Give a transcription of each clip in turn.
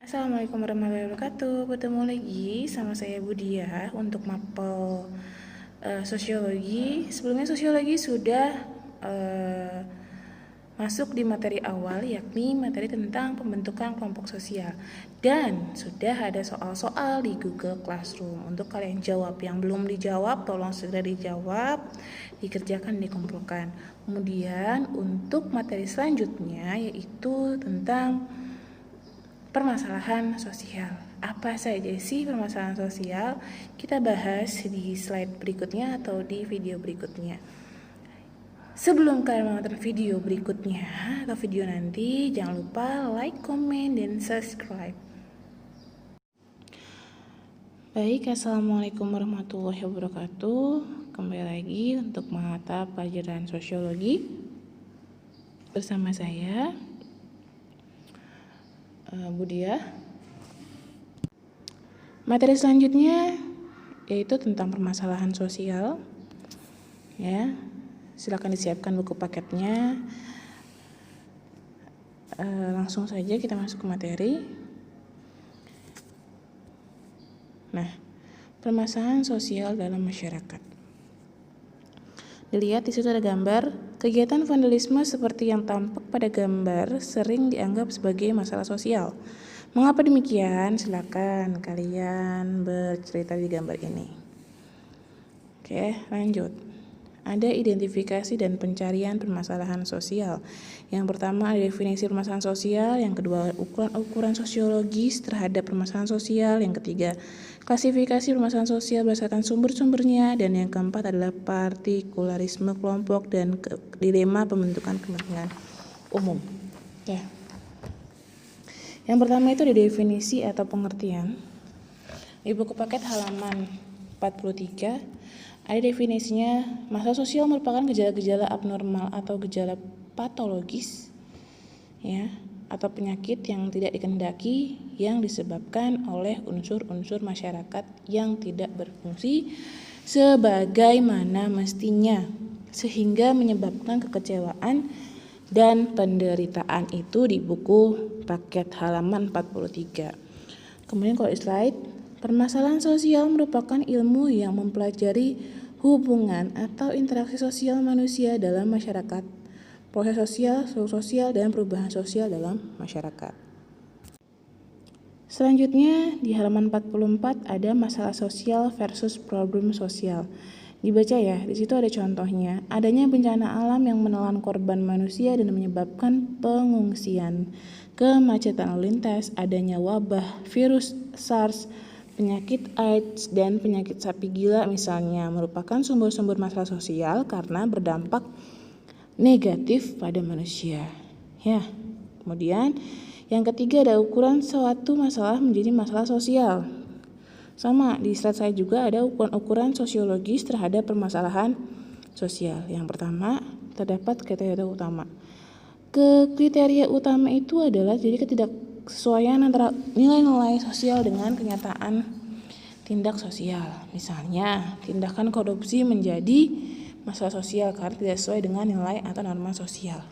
Assalamualaikum warahmatullahi wabarakatuh. Bertemu lagi sama saya Budia untuk mapel sosiologi. Sebelumnya sosiologi sudah uh, masuk di materi awal, yakni materi tentang pembentukan kelompok sosial. Dan sudah ada soal-soal di Google Classroom. Untuk kalian jawab, yang belum dijawab tolong segera dijawab, dikerjakan, dikumpulkan. Kemudian untuk materi selanjutnya yaitu tentang permasalahan sosial. Apa saja sih permasalahan sosial? Kita bahas di slide berikutnya atau di video berikutnya. Sebelum kalian menonton video berikutnya atau video nanti, jangan lupa like, comment, dan subscribe. Baik, assalamualaikum warahmatullahi wabarakatuh. Kembali lagi untuk mata pelajaran sosiologi bersama saya Budia. Materi selanjutnya yaitu tentang permasalahan sosial. Ya, silakan disiapkan buku paketnya. Langsung saja kita masuk ke materi. Nah, permasalahan sosial dalam masyarakat. Dilihat di situ ada gambar. Kegiatan vandalisme seperti yang tampak pada gambar sering dianggap sebagai masalah sosial. Mengapa demikian? Silakan kalian bercerita di gambar ini. Oke, lanjut. Ada identifikasi dan pencarian permasalahan sosial. Yang pertama ada definisi permasalahan sosial, yang kedua ukuran sosiologis terhadap permasalahan sosial, yang ketiga klasifikasi permasalahan sosial berdasarkan sumber-sumbernya, dan yang keempat adalah partikularisme kelompok dan dilema pembentukan kepentingan umum. Oke. Yang pertama itu ada definisi atau pengertian. Di buku paket halaman 43 ada definisinya. Masalah sosial merupakan gejala-gejala abnormal atau gejala patologis, ya, atau penyakit yang tidak dikehendaki yang disebabkan oleh unsur-unsur masyarakat yang tidak berfungsi sebagaimana mestinya, sehingga menyebabkan kekecewaan dan penderitaan. Itu di buku paket halaman 43. Kemudian kalau di slide, permasalahan sosial merupakan ilmu yang mempelajari hubungan atau interaksi sosial manusia dalam masyarakat, proses sosial, struktur sosial, dan perubahan sosial dalam masyarakat. Selanjutnya di halaman 44 ada masalah sosial versus problem sosial. Dibaca ya, di situ ada contohnya. Adanya bencana alam yang menelan korban manusia dan menyebabkan pengungsian, kemacetan lalu lintas, adanya wabah virus SARS, penyakit AIDS, dan penyakit sapi gila misalnya merupakan sumber-sumber masalah sosial karena berdampak negatif pada manusia. Ya. Kemudian yang ketiga ada ukuran suatu masalah menjadi masalah sosial. Sama di slide saya juga ada ukuran sosiologis terhadap permasalahan sosial. Yang pertama terdapat kriteria utama. Kriteria utama itu adalah jadi ketidaksesuaian antara nilai-nilai sosial dengan kenyataan tindak sosial. Misalnya, tindakan korupsi menjadi masalah sosial karena tidak sesuai dengan nilai atau norma sosial.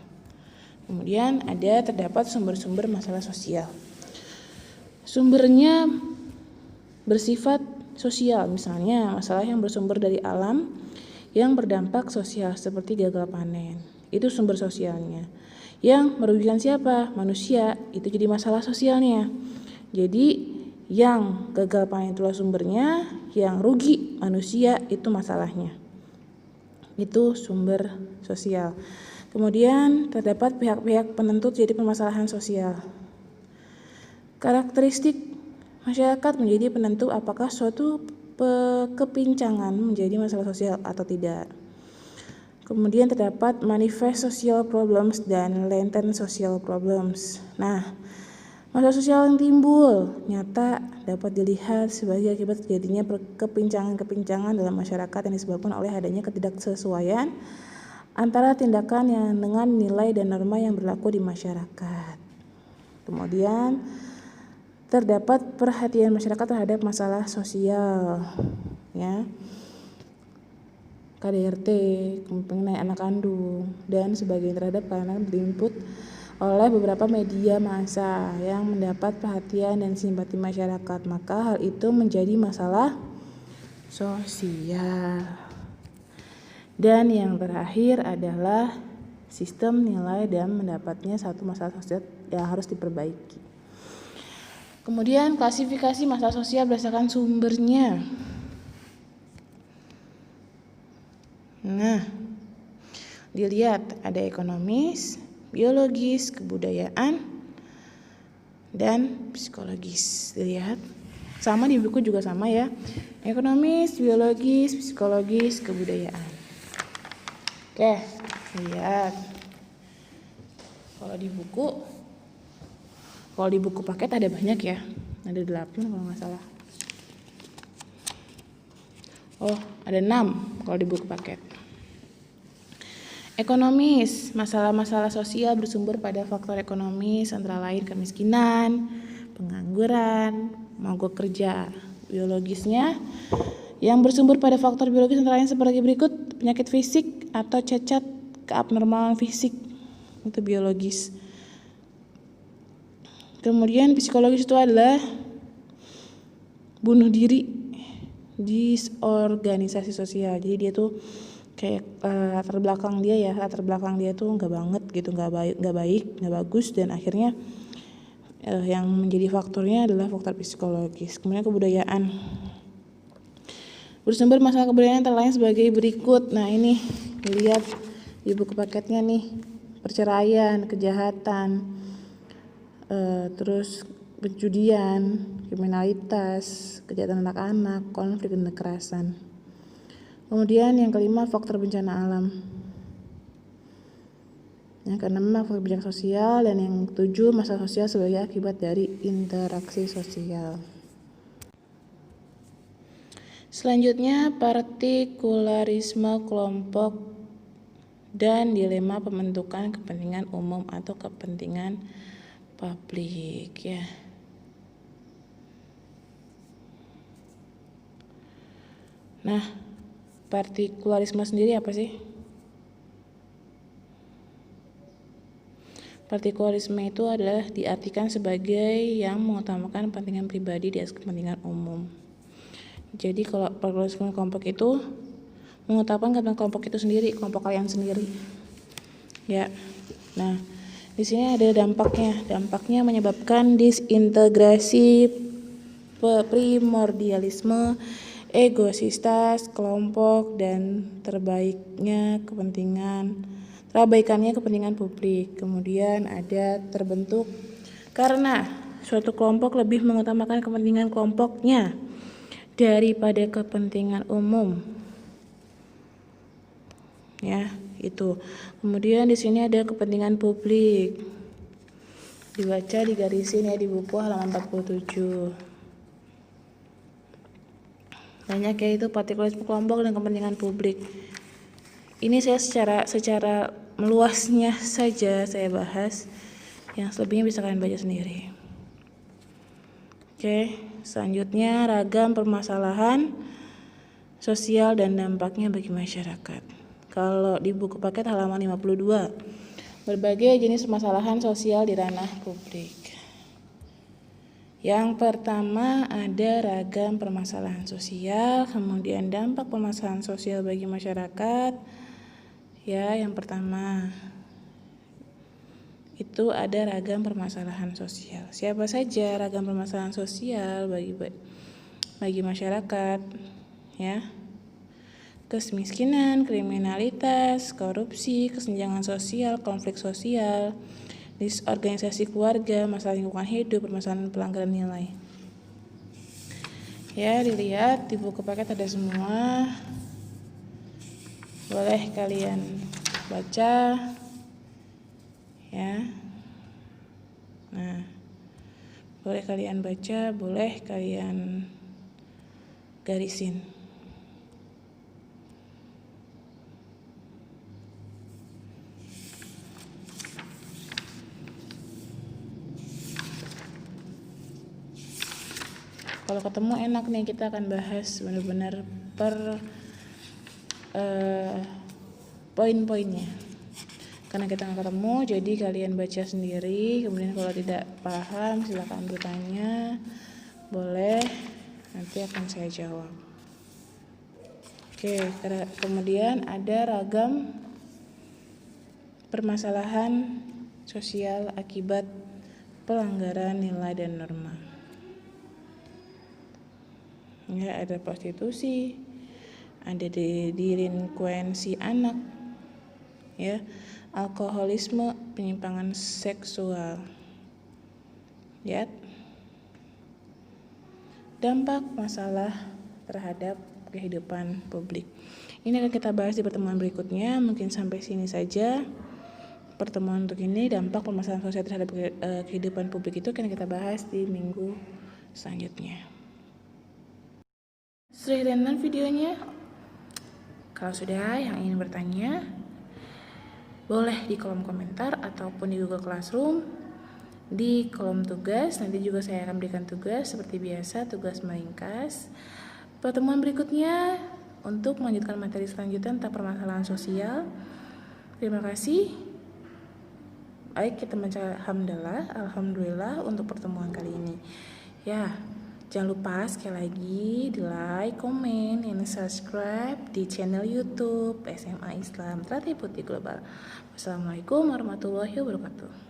Kemudian terdapat sumber-sumber masalah sosial. Sumbernya bersifat sosial, misalnya masalah yang bersumber dari alam yang berdampak sosial seperti gagal panen. Itu sumber sosialnya. Yang merugikan siapa? Manusia. Itu jadi masalah sosialnya. Jadi yang gagal panen itulah sumbernya, yang rugi manusia itu masalahnya. Itu sumber sosial. Kemudian terdapat pihak-pihak penentu jadi permasalahan sosial. Karakteristik masyarakat menjadi penentu apakah suatu kepincangan menjadi masalah sosial atau tidak. Kemudian terdapat manifest social problems dan latent social problems. Nah, masalah sosial yang timbul nyata dapat dilihat sebagai akibat terjadinya kepincangan-kepincangan dalam masyarakat yang disebabkan oleh adanya ketidaksesuaian antara tindakan yang dengan nilai dan norma yang berlaku di masyarakat. Kemudian terdapat perhatian masyarakat terhadap masalah sosial, ya. KDRT, mengenai anak kandung, dan sebagainya terhadap anak-anak input oleh beberapa media massa yang mendapat perhatian dan simpati masyarakat, maka hal itu menjadi masalah sosial. Dan yang terakhir adalah sistem nilai dan mendapatnya satu masalah sosial yang harus diperbaiki. Kemudian klasifikasi masalah sosial berdasarkan sumbernya. Nah, dilihat ada ekonomis, biologis, kebudayaan, dan psikologis. Dilihat, sama di buku juga sama ya. Ekonomis, biologis, psikologis, kebudayaan. Oke, lihat. Kalau di buku paket ada banyak ya. Ada 8 kalau nggak salah. Oh, ada 6 kalau di buku paket. Ekonomis, masalah-masalah sosial bersumber pada faktor ekonomis antara lain kemiskinan, pengangguran, mogok kerja. Biologisnya yang bersumber pada faktor biologis antara lain seperti berikut: penyakit fisik atau cacat keabnormalan fisik, itu biologis. Kemudian psikologis itu adalah bunuh diri di organisasi sosial. Jadi dia tuh kayak latar belakang dia tuh nggak banget gitu, nggak baik, nggak bagus, dan akhirnya yang menjadi faktornya adalah faktor psikologis. Kemudian kebudayaan bersumber masalah kebudayaan antara lain sebagai berikut. Nah ini dilihat di buku paketnya nih: perceraian, kejahatan, terus penjudian, kriminalitas, kejahatan anak-anak, konflik dan kekerasan. Kemudian yang kelima, faktor bencana alam. Yang keenam, faktor bencana sosial. Dan yang ketujuh, masalah sosial sebagai akibat dari interaksi sosial. Selanjutnya, partikularisme kelompok dan dilema pembentukan kepentingan umum atau kepentingan publik ya. Nah, partikularisme sendiri apa sih? Partikularisme itu adalah diartikan sebagai yang mengutamakan kepentingan pribadi di atas kepentingan umum. Jadi kalau partikularisme kelompok itu mengutamakan kepentingan kelompok itu sendiri, kelompok kalian sendiri. Ya. Nah, di sini ada dampaknya. Dampaknya menyebabkan disintegrasi, primordialisme, egositas kelompok, dan terabaikannya kepentingan publik. Kemudian ada terbentuk karena suatu kelompok lebih mengutamakan kepentingan kelompoknya daripada kepentingan umum. Ya, itu. Kemudian di sini ada kepentingan publik. Dibaca, digarisin ya di buku halaman 47. Banyak ya itu partikularisme kelompok dan kepentingan publik. Ini saya secara meluasnya saja saya bahas. Yang selebihnya bisa kalian baca sendiri. Oke, selanjutnya ragam permasalahan sosial dan dampaknya bagi masyarakat. Kalau di buku paket halaman 52, berbagai jenis permasalahan sosial di ranah publik. Yang pertama ada ragam permasalahan sosial, kemudian dampak permasalahan sosial bagi masyarakat. Ya, yang pertama itu ada ragam permasalahan sosial. Siapa saja ragam permasalahan sosial bagi masyarakat? Ya. Kemiskinan, kriminalitas, korupsi, kesenjangan sosial, konflik sosial, disorganisasi keluarga, masalah lingkungan hidup, permasalahan pelanggaran nilai. Ya, dilihat di buku paket ada semua. Boleh kalian baca. Ya. Nah, boleh kalian baca, boleh kalian garisin. Kalau ketemu enak nih, kita akan bahas benar-benar per poin-poinnya. Karena kita nggak ketemu, jadi kalian baca sendiri. Kemudian kalau tidak paham, silakan bertanya. Boleh, nanti akan saya jawab. Oke, kemudian ada ragam permasalahan sosial akibat pelanggaran nilai dan norma. Ya, ada prostitusi, ada delinkuensi anak, ya, alkoholisme, penyimpangan seksual. Ya. Dampak masalah terhadap kehidupan publik. Ini akan kita bahas di pertemuan berikutnya. Mungkin sampai sini saja pertemuan untuk ini. Dampak permasalahan sosial terhadap kehidupan publik itu akan kita bahas di minggu selanjutnya. Sudah ditonton videonya? Kalau sudah, yang ingin bertanya boleh di kolom komentar ataupun di Google Classroom, di kolom tugas. Nanti juga saya akan berikan tugas seperti biasa, tugas meringkas. Pertemuan berikutnya untuk melanjutkan materi selanjutnya tentang permasalahan sosial. Terima kasih. Baik, kita baca alhamdulillah untuk pertemuan kali ini. Ya, jangan lupa sekali lagi di like, komen, dan subscribe di channel YouTube SMA Islam Teratai Putih Global. Wassalamualaikum warahmatullahi wabarakatuh.